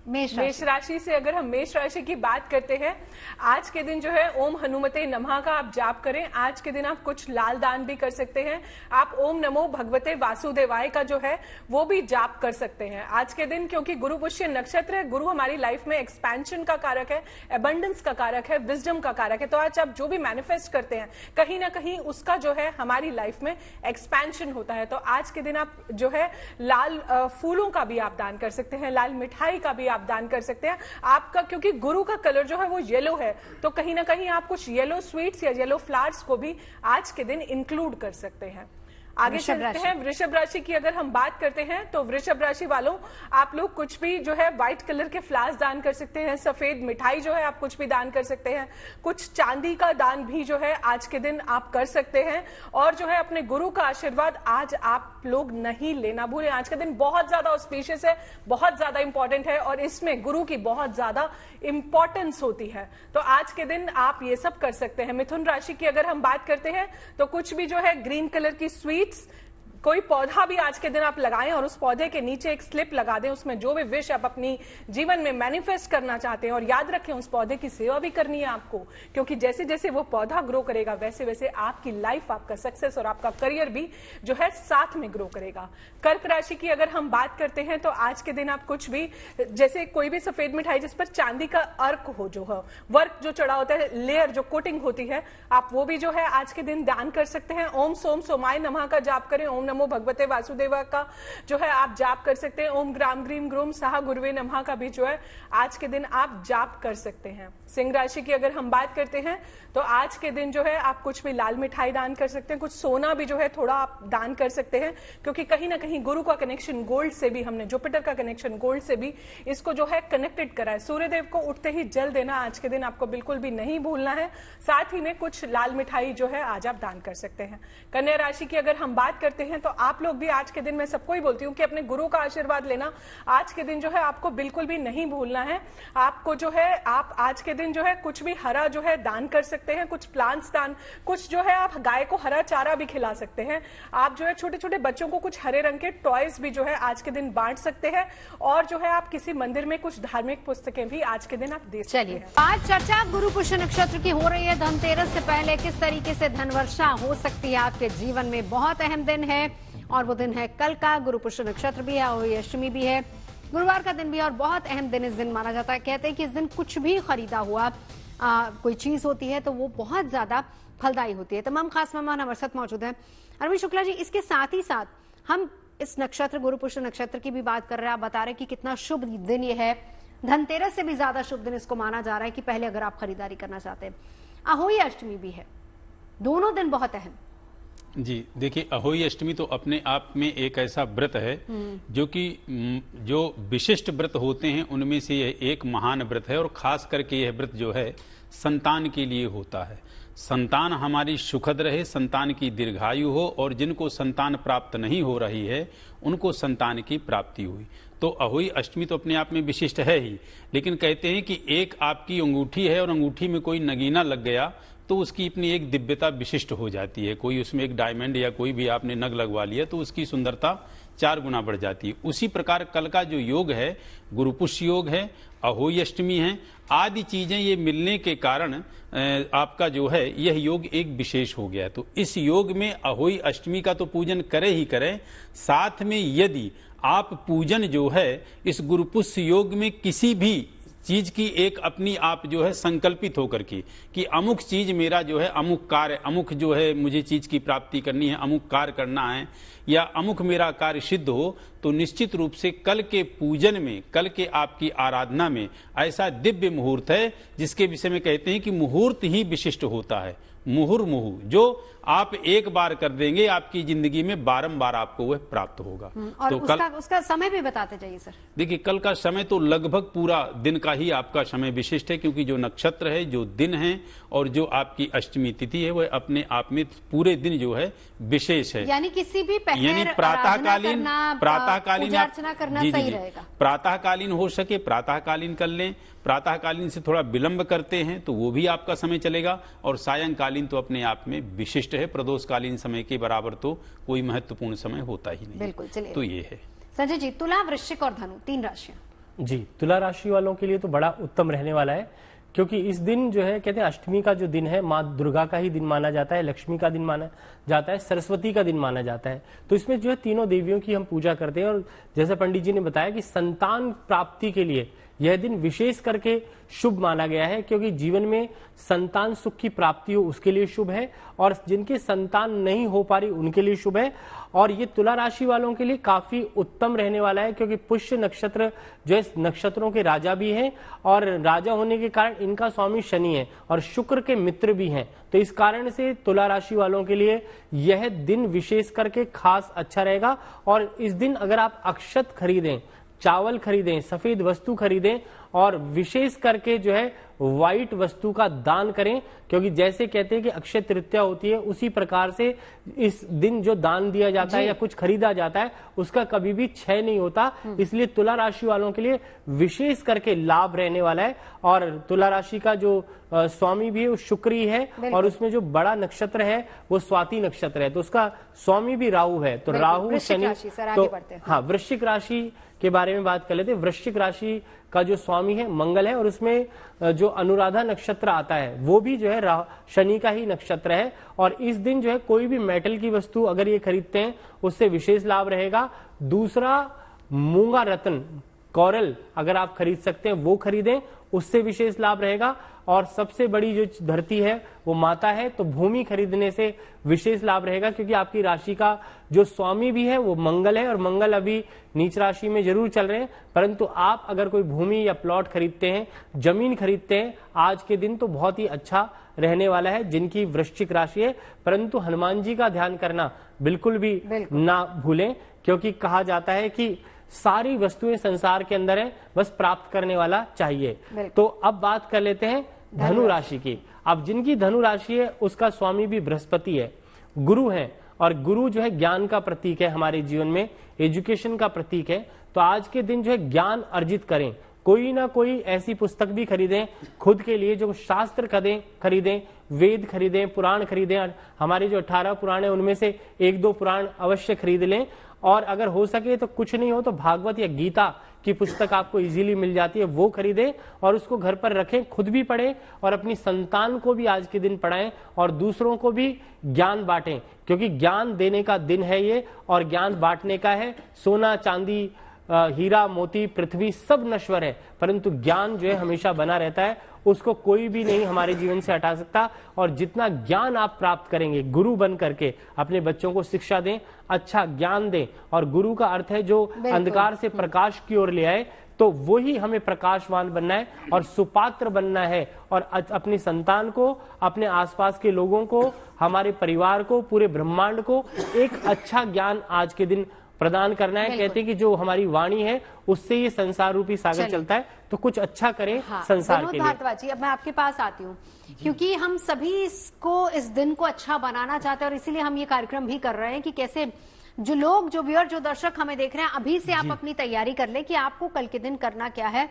मेष राशि से अगर हम मेष राशि की बात करते हैं, आज के दिन जो है ओम हनुमते नमः का आप जाप करें। आज के दिन आप कुछ लाल दान भी कर सकते हैं। आप ओम नमो भगवते वासुदेवाय का जो है वो भी जाप कर सकते हैं आज के दिन, क्योंकि गुरु पुष्य नक्षत्र है। गुरु हमारी लाइफ में एक्सपेंशन का कारक है, एबंडेंस का कारक है, विजडम का कारक है। तो आज आप जो भी मैनिफेस्ट करते हैं कहीं ना कहीं उसका जो है हमारी लाइफ में एक्सपेंशन होता है। तो आज के दिन आप जो है लाल फूलों का भी आप दान कर सकते हैं, लाल मिठाई का भी आप दान कर सकते हैं। आपका क्योंकि गुरु का कलर जो है वो येलो है, तो कहीं ना कहीं आप कुछ येलो स्वीट्स या येलो फ्लावर्स को भी आज के दिन इंक्लूड कर सकते हैं। आगे चलते हैं वृषभ राशि की। अगर हम बात करते हैं तो वृषभ राशि वालों, आप लोग कुछ भी जो है व्हाइट कलर के फ्लावर्स दान कर सकते हैं, सफेद मिठाई जो है आप कुछ भी दान कर सकते हैं, कुछ चांदी का दान भी जो है आज के दिन आप कर सकते हैं। और जो है अपने गुरु का आशीर्वाद आज आप लोग नहीं लेना भूलें। आज का दिन बहुत ज्यादा ऑस्पिशियस है, बहुत ज्यादा इंपॉर्टेंट है और इसमें गुरु की बहुत ज्यादा इंपॉर्टेंस होती है। तो आज के दिन आप ये सब कर सकते हैं। मिथुन राशि की अगर हम बात करते हैं तो कुछ भी जो है ग्रीन कलर की स्वीट्स, कोई पौधा भी आज के दिन आप लगाएं और उस पौधे के नीचे एक स्लिप लगा दें, उसमें जो भी विश आप अपनी जीवन में मैनिफेस्ट करना चाहते हैं। और याद रखें उस पौधे की सेवा भी करनी है आपको, क्योंकि जैसे जैसे वो पौधा ग्रो करेगा वैसे वैसे आपकी लाइफ, आपका सक्सेस और आपका करियर भी जो है साथ में ग्रो करेगा। कर्क राशि की अगर हम बात करते हैं तो आज के दिन आप कुछ भी, जैसे कोई भी सफेद मिठाई जिस पर चांदी का अर्क हो, जो है वर्क जो चढ़ा होता है, लेयर जो कोटिंग होती है, आप वो भी जो है आज के दिन दान कर सकते हैं। ओम सोम सोमाय नमः का जाप करें, ओम नमो भगवते वासुदेवा का जो है आप जाप कर सकते हैं, ओम ग्राम ग्रीम ग्रोम साहा गुरुवे नमः का भी जो है आज के दिन आप जाप कर सकते हैं। सिंह राशि की अगर हम बात करते हैं तो आज के दिन जो है आप कुछ भी लाल मिठाई दान कर सकते हैं, कुछ सोना भी जो है थोड़ा आप दान कर सकते हैं, क्योंकि कहीं ना कहीं गुरु का कनेक्शन गोल्ड से भी, हमने जुपिटर का कनेक्शन गोल्ड से भी इसको जो है कनेक्टेड करा है। सूर्यदेव को उठते ही जल देना आज के दिन आपको बिल्कुल भी नहीं भूलना है। साथ ही में कुछ लाल मिठाई जो है आज आप दान कर सकते हैं। कन्या राशि की अगर हम बात करते हैं तो आप लोग भी आज के दिन, मैं सबको ही बोलती हूँ कि अपने गुरु का आशीर्वाद लेना आज के दिन जो है आपको बिल्कुल भी नहीं भूलना है। आपको जो है आप आज के दिन जो है कुछ भी हरा जो है दान कर सकते हैं, कुछ प्लांट्स दान, कुछ जो है आप गाय को हरा चारा भी खिला सकते हैं। आप जो है छोटे छोटे बच्चों को कुछ हरे रंग के टॉयज भी जो है आज के दिन बांट सकते हैं। और जो है आप किसी मंदिर में कुछ धार्मिक पुस्तकें भी आज के दिन आप दे सकते हैं। आज चर्चा गुरु पुष्य नक्षत्र की हो रही है। धनतेरस से पहले किस तरीके से धन वर्षा हो सकती है आपके जीवन में, बहुत अहम दिन है और वो दिन है कल का। गुरु पुष्य नक्षत्र भी है और अष्टमी भी है, गुरुवार का दिन भी है और बहुत अहम दिन इस दिन माना जाता है। कहते हैं कि इस दिन कुछ भी खरीदा हुआ कोई चीज होती है तो वो बहुत ज्यादा फलदायी होती है। तमाम खास मेहमान हमारे साथ मौजूद हैं। अरविंद शुक्ला जी, इसके साथ ही साथ हम इस नक्षत्र गुरु पुष्य नक्षत्र की भी बात कर रहे हैं। आप बता रहे हैं कि कितना शुभ दिन ये है, धनतेरस से भी ज्यादा शुभ दिन इसको माना जा रहा है कि पहले अगर आप खरीदारी करना चाहते हैं। अहोई अष्टमी भी है, दोनों दिन बहुत अहम। जी देखिए, अहोई अष्टमी तो अपने आप में एक ऐसा व्रत है जो कि जो विशिष्ट व्रत होते हैं उनमें से यह एक महान व्रत है। और खास करके यह व्रत जो है संतान के लिए होता है। संतान हमारी सुखद रहे, संतान की दीर्घायु हो और जिनको संतान प्राप्त नहीं हो रही है उनको संतान की प्राप्ति हुई। तो अहोई अष्टमी तो अपने आप में विशिष्ट है ही, लेकिन कहते हैं कि एक आपकी अंगूठी है और अंगूठी में कोई नगीना लग गया तो उसकी अपनी एक दिव्यता विशिष्ट हो जाती है। कोई उसमें एक डायमंड या कोई भी आपने नग लगवा लिया तो उसकी सुंदरता 4 गुना बढ़ जाती है। उसी प्रकार कल का जो योग है गुरु पुष्य योग है, अहोई अष्टमी है, आदि चीजें ये मिलने के कारण आपका जो है यह योग एक विशेष हो गया। तो इस योग में अहोई अष्टमी का तो पूजन करे ही करें, साथ में यदि आप पूजन जो है इस गुरु पुष्य योग में किसी भी चीज की एक अपनी आप जो है संकल्पित होकर की कि अमुक चीज मेरा जो है अमुक कार्य, अमुक जो है मुझे चीज की प्राप्ति करनी है, अमुक कार्य करना है या अमुक मेरा कार्य सिद्ध हो, तो निश्चित रूप से कल के पूजन में, कल के आपकी आराधना में ऐसा दिव्य मुहूर्त है जिसके विषय में कहते हैं कि मुहूर्त ही विशिष्ट होता है। मुहुर्मुहु जो आप एक बार कर देंगे आपकी जिंदगी में बारंबार आपको वह प्राप्त होगा। और तो उसका समय भी बताते जाइए सर। देखिए, कल का समय तो लगभग पूरा दिन का ही आपका समय विशिष्ट है, क्योंकि जो नक्षत्र है, जो दिन है और जो आपकी अष्टमी तिथि है वह अपने आप में पूरे दिन जो है विशेष है। यानी किसी भी यानी प्रातःकालीन अर्चना करना सही रहेगा। प्रातःकालीन हो सके प्रातःकालीन कर लें, प्रातःकालीन से थोड़ा विलंब करते हैं तो वो भी आपका समय चलेगा। और सायंकालीन तो अपने आप में विशिष्ट है, प्रदोषकालीन समय के बराबर तो कोई महत्वपूर्ण समय होता ही नहीं। बिल्कुल, चलिए तो ये है। संजय जी, तुला, वृश्चिक और धनु 3 राशियां। जी, तुला राशि वालों के लिए तो बड़ा उत्तम रहने वाला है, क्योंकि इस दिन जो है कहते हैं अष्टमी का जो दिन है माँ दुर्गा का ही दिन माना जाता है, लक्ष्मी का दिन माना जाता है, सरस्वती का दिन माना जाता है। तो इसमें जो है तीनों देवियों की हम पूजा करते हैं। और जैसे पंडित जी ने बताया कि संतान प्राप्ति के लिए यह दिन विशेष करके शुभ माना गया है, क्योंकि जीवन में संतान सुख की प्राप्ति हो उसके लिए शुभ है, और जिनके संतान नहीं हो पा रही उनके लिए शुभ है। और ये तुला राशि वालों के लिए काफी उत्तम रहने वाला है, क्योंकि पुष्य नक्षत्र जो है नक्षत्रों के राजा भी हैं, और राजा होने के कारण इनका स्वामी शनि है और शुक्र के मित्र भी हैं। तो इस कारण से तुला राशि वालों के लिए यह दिन विशेष करके खास अच्छा रहेगा। और इस दिन अगर आप अक्षत खरीदें, चावल खरीदें, सफेद वस्तु खरीदें, और विशेष करके जो है व्हाइट वस्तु का दान करें, क्योंकि जैसे कहते हैं कि अक्षय तृतीया होती है, उसी प्रकार से इस दिन जो दान दिया जाता है या कुछ खरीदा जाता है उसका कभी भी क्षय नहीं होता। इसलिए तुला राशि वालों के लिए विशेष करके लाभ रहने वाला है। और तुला राशि का जो स्वामी भी है वो शुक्र ही है, और उसमें जो बड़ा नक्षत्र है वो स्वाति नक्षत्र है, तो उसका स्वामी भी राहु है। तो राहु शनि, तो हाँ, वृश्चिक राशि के बारे में बात कर लेते हैं। वृश्चिक राशि का जो स्वामी है मंगल है, और उसमें जो अनुराधा नक्षत्र आता है वो भी जो है शनि का ही नक्षत्र है। और इस दिन जो है कोई भी मेटल की वस्तु अगर ये खरीदते हैं उससे विशेष लाभ रहेगा। दूसरा, मूंगा रत्न, कोरल अगर आप खरीद सकते हैं वो खरीदें, उससे विशेष लाभ रहेगा। और सबसे बड़ी जो धरती है वो माता है, तो भूमि खरीदने से विशेष लाभ रहेगा, क्योंकि आपकी राशि का जो स्वामी भी है वो मंगल है, और मंगल अभी नीच राशि में जरूर चल रहे हैं, परंतु आप अगर कोई भूमि या प्लॉट खरीदते हैं, जमीन खरीदते हैं, आज के दिन तो बहुत ही अच्छा रहने वाला है जिनकी वृश्चिक राशि है। परंतु हनुमान जी का ध्यान करना बिल्कुल भी ना भूलें, क्योंकि कहा जाता है कि सारी वस्तुएं संसार के अंदर है, बस प्राप्त करने वाला चाहिए। तो अब बात कर लेते हैं धनु राशि की। अब जिनकी धनु राशि है उसका स्वामी भी बृहस्पति है, गुरु है, और गुरु जो है ज्ञान का प्रतीक है, हमारे जीवन में एजुकेशन का प्रतीक है। तो आज के दिन जो है ज्ञान अर्जित करें, कोई ना कोई ऐसी पुस्तक भी खरीदें खुद के लिए, जो शास्त्र खरीदें, वेद खरीदें, पुराण खरीदें। हमारे जो 18 पुराण है उनमें से 1-2 पुराण अवश्य खरीद लें, और अगर हो सके तो कुछ नहीं हो तो भागवत या गीता की पुस्तक आपको इजीली मिल जाती है, वो खरीदें और उसको घर पर रखें, खुद भी पढ़ें और अपनी संतान को भी आज के दिन पढ़ाएं, और दूसरों को भी ज्ञान बांटें, क्योंकि ज्ञान देने का दिन है ये, और ज्ञान बांटने का है। सोना चांदी हीरा मोती पृथ्वी सब नश्वर है, परंतु ज्ञान जो है हमेशा बना रहता है, उसको कोई भी नहीं हमारे जीवन से हटा सकता। और जितना ज्ञान आप प्राप्त करेंगे, गुरु बन करके अपने बच्चों को शिक्षा दें, अच्छा ज्ञान दें, और गुरु का अर्थ है जो अंधकार से प्रकाश की ओर ले आए, तो वही हमें प्रकाशवान बनना है और सुपात्र बनना है, और अपनी संतान को, अपने आसपास के लोगों को, हमारे परिवार को, पूरे ब्रह्मांड को एक अच्छा ज्ञान आज के दिन प्रदान करना है। कहते हैं कि जो हमारी वाणी है उससे ये संसार रूपी सागर चलता है, तो कुछ अच्छा करें संसार के लिए। भारद्वाज जी, अब मैं आपके पास आती हूँ, क्योंकि हम सभी इसको, इस दिन को अच्छा बनाना चाहते हैं, और इसीलिए हम ये कार्यक्रम भी कर रहे हैं कि कैसे जो लोग, जो व्यूअर, जो दर्शक हमें देख रहे हैं, अभी से आप अपनी तैयारी कर ले कि आपको कल के दिन करना क्या है,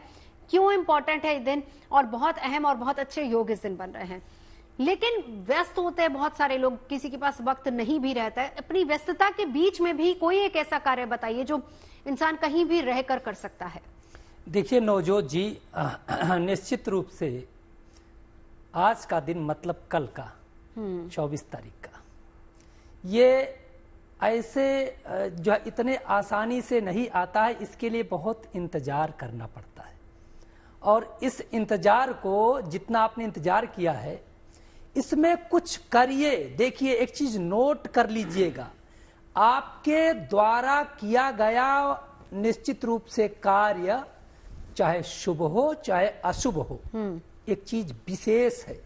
क्यों इंपॉर्टेंट है ये दिन, और बहुत अहम और बहुत अच्छे योग इस दिन बन रहे हैं। लेकिन व्यस्त होते हैं बहुत सारे लोग, किसी के पास वक्त नहीं भी रहता है। अपनी व्यस्तता के बीच में भी कोई एक ऐसा कार्य बताइए जो इंसान कहीं भी रहकर कर सकता है। देखिए नवजोत जी, निश्चित रूप से आज का दिन, मतलब कल का 24 तारीख का, ये ऐसे जो इतने आसानी से नहीं आता है, इसके लिए बहुत इंतजार करना पड़ता है। और इस इंतजार को, जितना आपने इंतजार किया है, इसमें कुछ करिए। देखिए, एक चीज नोट कर लीजिएगा, आपके द्वारा किया गया निश्चित रूप से कार्य, चाहे शुभ हो चाहे अशुभ हो, एक चीज विशेष है,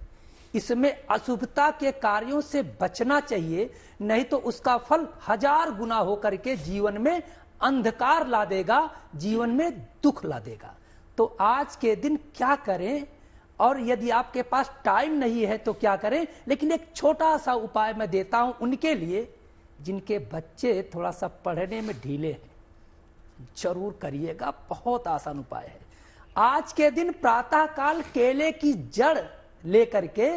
इसमें अशुभता के कार्यों से बचना चाहिए, नहीं तो उसका फल 1000 गुना होकर के जीवन में अंधकार ला देगा, जीवन में दुख ला देगा। तो आज के दिन क्या करें, और यदि आपके पास टाइम नहीं है तो क्या करें, लेकिन एक छोटा सा उपाय मैं देता हूं उनके लिए जिनके बच्चे थोड़ा सा पढ़ने में ढीले हैं, जरूर करिएगा, बहुत आसान उपाय है। आज के दिन प्रातः काल केले की जड़ लेकर के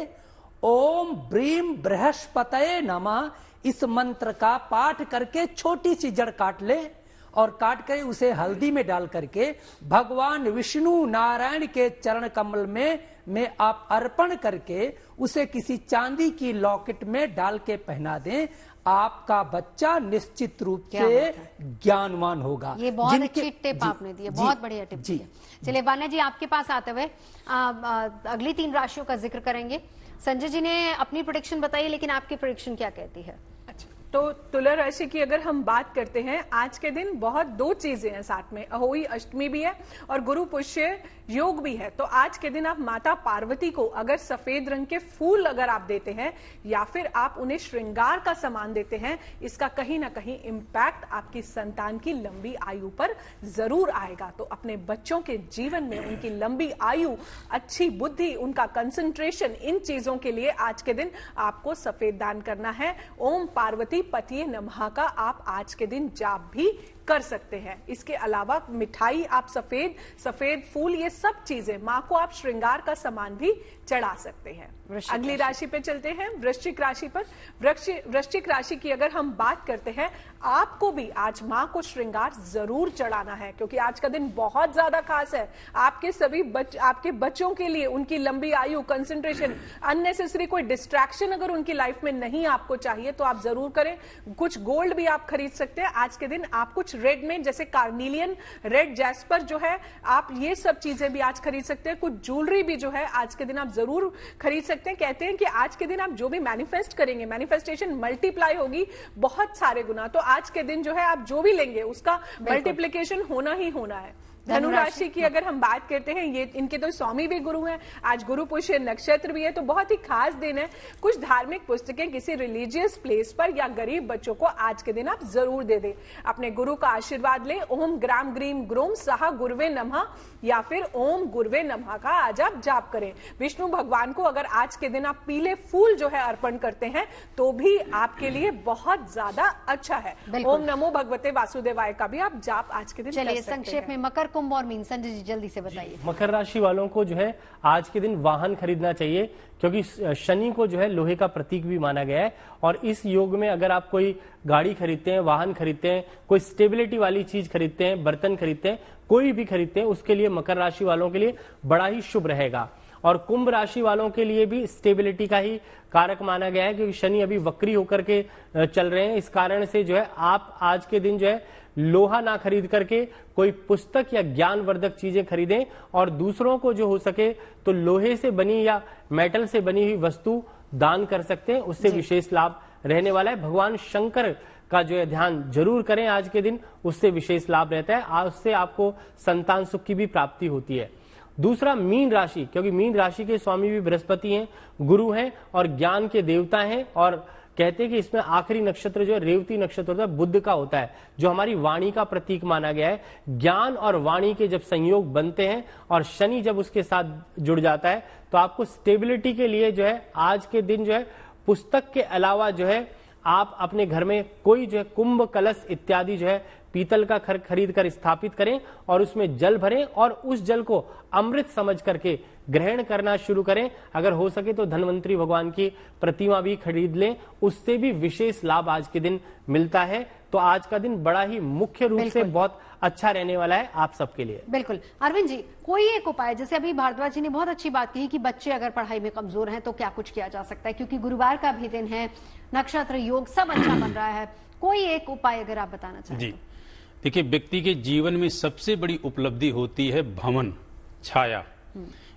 ओम ब्रीम बृहस्पतये नमः इस मंत्र का पाठ करके छोटी सी जड़ काट ले, और काट कर उसे हल्दी में डाल करके भगवान विष्णु नारायण के चरण कमल में आप अर्पण करके उसे किसी चांदी की लॉकेट में डाल के पहना दें। आपका बच्चा निश्चित रूप से ज्ञानवान होगा। ये बहुत अच्छी टिप आपने दी है, बहुत बढ़िया टिप दी है। चलिए वान्या जी, आपके पास आते हुए अगली 3 राशियों का जिक्र करेंगे। संजय जी ने अपनी प्रेडिक्शन बताई, लेकिन आपकी प्रेडिक्शन क्या कहती है? अच्छा, तो तुला राशि की अगर हम बात करते हैं, आज के दिन बहुत 2 चीजें हैं साथ में, अहोई अष्टमी भी है और गुरु पुष्य योग भी है। तो आज के दिन आप माता पार्वती को अगर सफेद रंग के फूल अगर आप देते हैं या फिर आप उन्हें श्रृंगार का सामान देते हैं, इसका कहीं ना कहीं इम्पैक्ट आपकी संतान की लंबी आयु पर जरूर आएगा। तो अपने बच्चों के जीवन में उनकी लंबी आयु, अच्छी बुद्धि, उनका कंसंट्रेशन, इन चीजों के लिए आज के दिन आपको सफेद दान करना है। ओम पार्वती पतिये नमः का आप आज के दिन जाप भी कर सकते हैं। इसके अलावा मिठाई, आप सफेद फूल, ये सब चीजें माँ को आप श्रृंगार का सामान भी चढ़ा सकते हैं। अगली राशि पे चलते हैं, वृश्चिक राशि पर। वृश्चिक राशि की अगर हम बात करते हैं, आपको भी आज माँ को श्रृंगार जरूर चढ़ाना है, क्योंकि आज का दिन बहुत ज्यादा खास है आपके सभी आपके बच्चों के लिए। उनकी लंबी आयु, कंसंट्रेशन, अननेसेसरी कोई डिस्ट्रैक्शन अगर उनकी लाइफ में नहीं आपको चाहिए तो आप जरूर करें। कुछ गोल्ड भी आप खरीद सकते हैं आज के दिन। आप कुछ रेड में, जैसे कार्निलियन, रेड जैस्पर जो है, आप ये सब चीजें भी आज खरीद सकते हैं। कुछ ज्वेलरी भी जो है आज के दिन आप जरूर खरीद सकते हैं। कहते हैं कि आज के दिन आप जो भी मैनिफेस्ट करेंगे, मैनिफेस्टेशन मल्टीप्लाई होगी बहुत सारे गुना। तो आज के दिन जो है आप जो भी लेंगे उसका मल्टीप्लिकेशन होना ही होना है। धनु राशि की अगर हम बात करते हैं, ये इनके तो स्वामी भी गुरु हैं, आज गुरु पुष्य नक्षत्र भी है, तो बहुत ही खास दिन है। कुछ धार्मिक पुस्तकें किसी रिलीजियस प्लेस पर या गरीब बच्चों को आज के दिन आप जरूर दे दें। अपने गुरु का आशीर्वाद लें। ओम ग्राम ग्रीम ग्रोम सहा गुरुवे नमः या फिर ओम गुरुवे नमः का आज आप जाप करें। विष्णु भगवान को अगर आज के दिन आप पीले फूल जो है अर्पण करते हैं तो भी आपके लिए बहुत ज्यादा अच्छा है। ओम नमो भगवते वासुदेवाय का भी आप जाप आज के दिन कर सकते हैं। संक्षेप में मकर, कुंभ और मीन, संजय जी जल्दी से बताइए। मकर राशि वालों को जो है आज के दिन वाहन खरीदना चाहिए, क्योंकि शनि को जो है लोहे का प्रतीक भी माना गया है। और इस योग में अगर आप कोई गाड़ी खरीदते हैं, वाहन खरीदते हैं, कोई स्टेबिलिटी वाली चीज खरीदते हैं, बर्तन खरीदते हैं, कोई भी खरीदते हैं, उसके लिए मकर राशि वालों के लिए बड़ा ही शुभ रहेगा। और कुंभ राशि वालों के लिए भी स्टेबिलिटी का ही कारक माना गया है, क्योंकि शनि अभी वक्री होकर के चल रहे हैं। इस कारण से जो है आप आज के दिन जो है लोहा ना खरीद करके कोई पुस्तक या ज्ञानवर्धक चीजें खरीदें, और दूसरों को जो हो सके तो लोहे से बनी या मेटल से बनी हुई वस्तु दान कर सकते हैं, उससे विशेष लाभ रहने वाला है। भगवान शंकर का जो है ध्यान जरूर करें आज के दिन, उससे विशेष लाभ रहता है। उससे आपको संतान सुख की भी प्राप्ति होती है। दूसरा मीन राशि, क्योंकि मीन राशि के स्वामी भी बृहस्पति हैं, गुरु हैं और ज्ञान के देवता हैं। और कहते हैं कि इसमें आखिरी नक्षत्र जो है रेवती नक्षत्र होता है, बुध का होता है, जो हमारी वाणी का प्रतीक माना गया है। ज्ञान और वाणी के जब संयोग बनते हैं और शनि जब उसके साथ जुड़ जाता है तो आपको स्टेबिलिटी के लिए जो है आज के दिन जो है पुस्तक के अलावा जो है आप अपने घर में कोई जो है कुंभ, कलश इत्यादि जो है पीतल का खरीद कर स्थापित करें और उसमें जल भरें और उस जल को अमृत समझ करके ग्रहण करना शुरू करें। अगर हो सके तो धन्वंतरी भगवान की प्रतिमा भी खरीद लें, उससे भी विशेष लाभ आज के दिन मिलता है। तो आज का दिन बड़ा ही मुख्य रूप से बहुत अच्छा रहने वाला है आप सबके लिए। बिल्कुल। अरविंद जी, कोई एक उपाय, जैसे अभी भारद्वाज जी ने बहुत अच्छी बात कही कि बच्चे अगर पढ़ाई में कमजोर हैं तो क्या कुछ किया जा सकता है, क्योंकि गुरुवार का भी दिन है, नक्षत्र योग सब अच्छा बन रहा है। कोई एक उपाय अगर आप बताना चाहें। जी देखिए, व्यक्ति के जीवन में सबसे बड़ी उपलब्धि होती है भवन, छाया।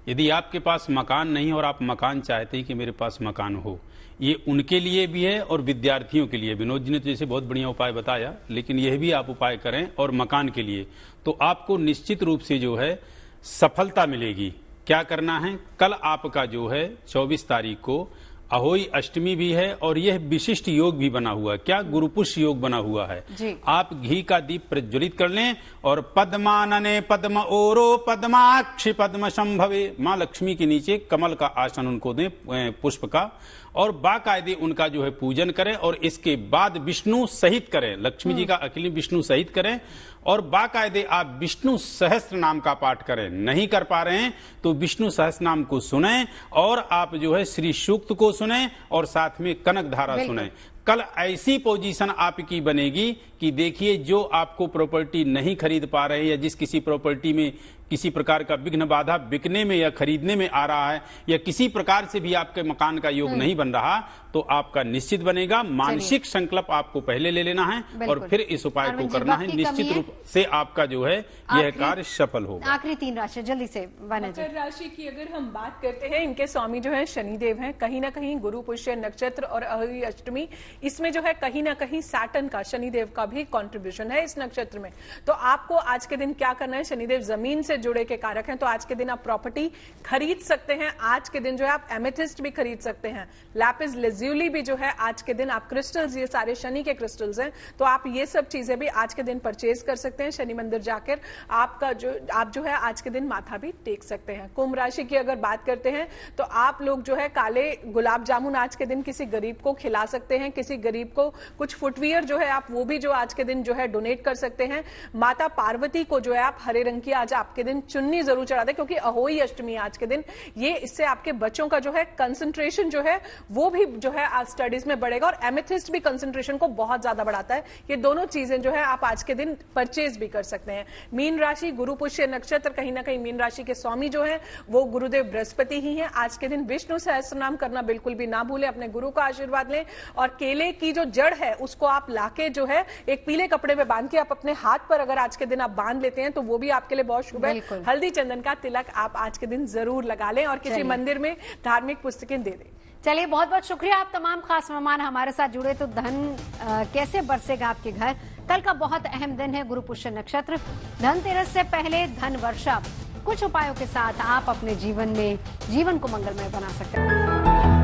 यदि आपके पास मकान नहीं और आप मकान चाहते हैं कि मेरे पास मकान हो, ये उनके लिए भी है और विद्यार्थियों के लिए। विनोद जी ने तो जैसे बहुत बढ़िया उपाय बताया, लेकिन यह भी आप उपाय करें और मकान के लिए तो आपको निश्चित रूप से जो है सफलता मिलेगी। क्या करना है, कल आपका जो है 24 तारीख को अहोई अष्टमी भी है और यह विशिष्ट योग भी बना हुआ है। क्या, गुरुपुष्य योग बना हुआ है। आप घी का दीप प्रज्वलित कर लें और पद्मानने पद्म ओरो पद्माक्षि पद्म संभवे, मां लक्ष्मी के नीचे कमल का आसन उनको दें पुष्प का, और बाकायदे उनका जो है पूजन करें। और इसके बाद विष्णु सहित करें, लक्ष्मी जी का अकेले विष्णु सहित करें और बाकायदे आप विष्णु सहस्त्र नाम का पाठ करें। नहीं कर पा रहे हैं तो विष्णु सहस्त्र नाम को सुनें और आप जो है श्री सूक्त को सुनें और साथ में कनक धारा सुनें। कल ऐसी पोजीशन आपकी बनेगी कि देखिए, जो आपको प्रॉपर्टी नहीं खरीद पा रहे या जिस किसी प्रॉपर्टी में किसी प्रकार का विघ्न बाधा बिकने में या खरीदने में आ रहा है, या किसी प्रकार से भी आपके मकान का योग नहीं बन रहा, तो आपका निश्चित बनेगा। मानसिक संकल्प आपको पहले ले लेना है और फिर इस उपाय को करना है। निश्चित रूप से आपका जो है यह कार्य सफल होगा। आखिरी 3 राशि जल्दी से। मकर राशि की अगर हम बात करते हैं, इनके स्वामी जो है शनिदेव हैं। कहीं ना कहीं गुरु पुष्य नक्षत्र और अहोई अष्टमी, इसमें जो है कहीं ना कहीं सैटर्न का, शनिदेव का भी कंट्रीब्यूशन है इस नक्षत्र में। तो आपको आज के दिन क्या करना है, शनिदेव जमीन से जुड़े के कारक हैं, तो आज के दिन आप प्रॉपर्टी खरीद सकते हैं। आज के दिन जो है आप एमेथिस्ट भी खरीद सकते हैं, लैपिस लेज़ुली भी जो है आज के दिन आप क्रिस्टल्स, ये सारे शनि के क्रिस्टल्स हैं, तो आप ये सब चीजें भी आज के दिन परचेज कर सकते हैं। शनि मंदिर जाकर आप जो है आज के दिन माथा भी टेक सकते हैं। कुंभ राशि की अगर बात करते हैं तो आप लोग जो है काले गुलाब जामुन आज के दिन किसी गरीब को खिला सकते हैं। किसी गरीब को कुछ फुटवियर जो है आप वो भी जो आज के दिन जो है डोनेट कर सकते हैं। माता पार्वती को जो है आप हरे रंग की आज आपके दिन चुन्नी जरूर चढ़ा दें, क्योंकि अहोई अष्टमी आज के दिन, ये इससे आपके बच्चों का जो है कंसंट्रेशन जो है वो भी जो है आज स्टडीज में बढ़ेगा, और एमेथिस्ट भी कंसंट्रेशन को बहुत ज्यादा बढ़ाता है। ये दोनों चीजें जो है आप आज के दिन परचेज भी कर सकते हैं। मीन राशि, गुरु पुष्य नक्षत्र, कहीं ना कहीं मीन राशि के स्वामी जो है वो गुरुदेव बृहस्पति ही है। आज के दिन विष्णु सहस्त्रनाम करना बिल्कुल भी ना भूलें, अपने गुरु का आशीर्वाद लें, और केले की जो जड़ है उसको आप लाके जो है एक पीले कपड़े में बांध के आप अपने हाथ पर अगर आज के दिन आप बांध लेते हैं तो वो भी आपके लिए बहुत शुभ है। हल्दी चंदन का तिलक आप आज के दिन जरूर लगा लें और किसी मंदिर में धार्मिक पुस्तकें दे दें। चलिए, बहुत बहुत शुक्रिया आप तमाम खास मेहमान हमारे साथ जुड़े। तो धन कैसे बरसेगा आपके घर, कल का बहुत अहम दिन है, गुरु पुष्य नक्षत्र, धनतेरस से पहले धन वर्षा। कुछ उपायों के साथ आप अपने जीवन को मंगलमय बना सकते हैं।